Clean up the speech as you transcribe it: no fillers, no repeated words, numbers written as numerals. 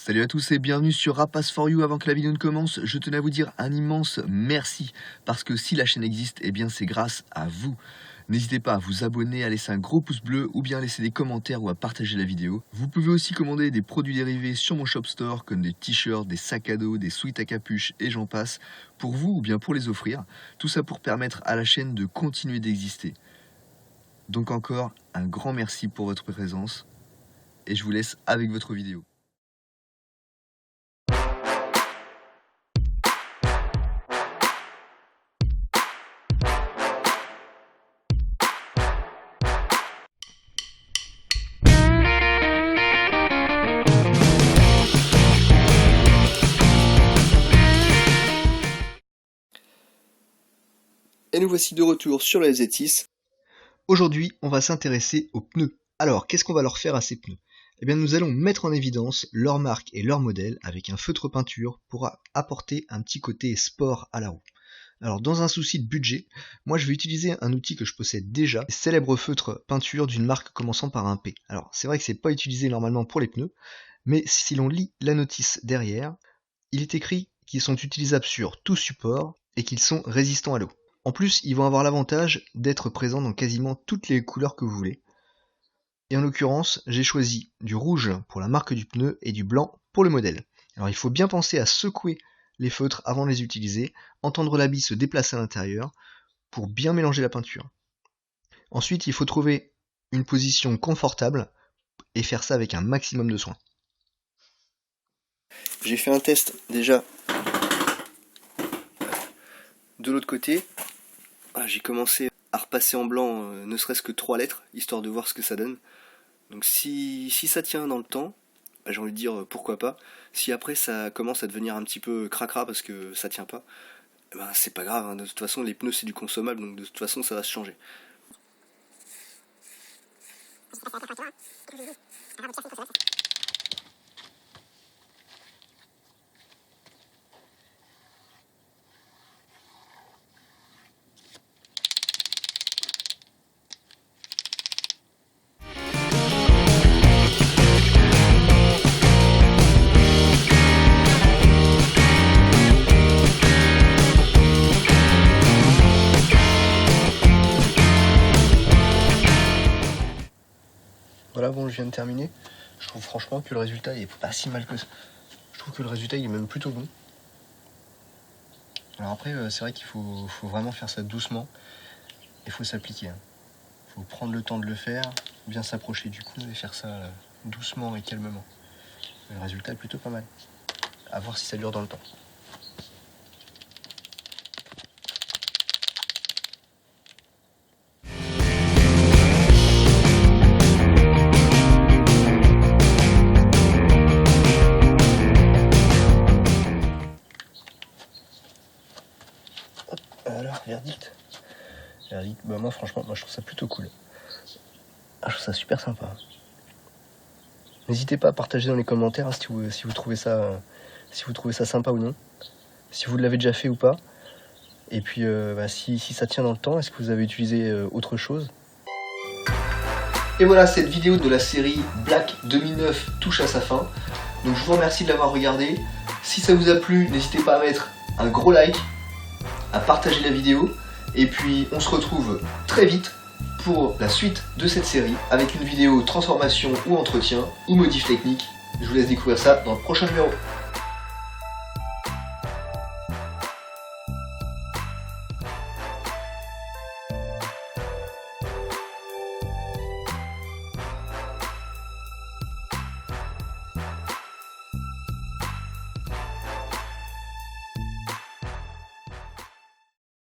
Salut à tous et bienvenue sur Rapace for You. Avant que la vidéo ne commence, je tenais à vous dire un immense merci parce que si la chaîne existe, eh bien c'est grâce à vous. N'hésitez pas à vous abonner, à laisser un gros pouce bleu ou bien à laisser des commentaires ou à partager la vidéo. Vous pouvez aussi commander des produits dérivés sur mon shop store comme des t-shirts, des sacs à dos, des sweats à capuche et j'en passe pour vous ou bien pour les offrir. Tout ça pour permettre à la chaîne de continuer d'exister. Donc encore un grand merci pour votre présence et je vous laisse avec votre vidéo. Et nous voici de retour sur la Z6. Aujourd'hui, on va s'intéresser aux pneus. Alors, qu'est-ce qu'on va leur faire à ces pneus? Eh bien, nous allons mettre en évidence leur marque et leur modèle avec un feutre peinture pour apporter un petit côté sport à la roue. Alors, dans un souci de budget, moi je vais utiliser un outil que je possède déjà, le célèbre feutre peinture d'une marque commençant par un P. Alors, c'est vrai que c'est pas utilisé normalement pour les pneus, mais si l'on lit la notice derrière, il est écrit qu'ils sont utilisables sur tout support et qu'ils sont résistants à l'eau. En plus, ils vont avoir l'avantage d'être présents dans quasiment toutes les couleurs que vous voulez. Et en l'occurrence, j'ai choisi du rouge pour la marque du pneu et du blanc pour le modèle. Alors il faut bien penser à secouer les feutres avant de les utiliser, entendre la bille se déplacer à l'intérieur pour bien mélanger la peinture. Ensuite, il faut trouver une position confortable et faire ça avec un maximum de soin. J'ai fait un test déjà de l'autre côté. J'ai commencé à repasser en blanc ne serait-ce que 3 lettres, histoire de voir ce que ça donne. Donc si ça tient dans le temps, j'ai envie de dire pourquoi pas. Si après ça commence à devenir un petit peu cracra parce que ça tient pas, c'est pas grave, hein. De toute façon les pneus c'est du consommable, donc de toute façon ça va se changer. Voilà, bon, je viens de terminer. Je trouve franchement que le résultat il est pas si mal que ça. Je trouve que le résultat il est même plutôt bon. Alors après, c'est vrai qu'il faut vraiment faire ça doucement. Il faut s'appliquer. Il faut prendre le temps de le faire, bien s'approcher du pneu et faire ça doucement et calmement. Le résultat est plutôt pas mal. À voir si ça dure dans le temps. Alors, verdict. Moi franchement, je trouve ça plutôt cool. Je trouve ça super sympa. N'hésitez pas à partager dans les commentaires si vous trouvez ça sympa ou non. Si vous l'avez déjà fait ou pas. Et puis si ça tient dans le temps, est-ce que vous avez utilisé autre chose? Et voilà, cette vidéo de la série Black 2009 touche à sa fin. Donc je vous remercie de l'avoir regardé. Si ça vous a plu, n'hésitez pas à mettre un gros like, à partager la vidéo et puis on se retrouve très vite pour la suite de cette série avec une vidéo transformation ou entretien ou modif technique. Je vous laisse découvrir ça dans le prochain numéro.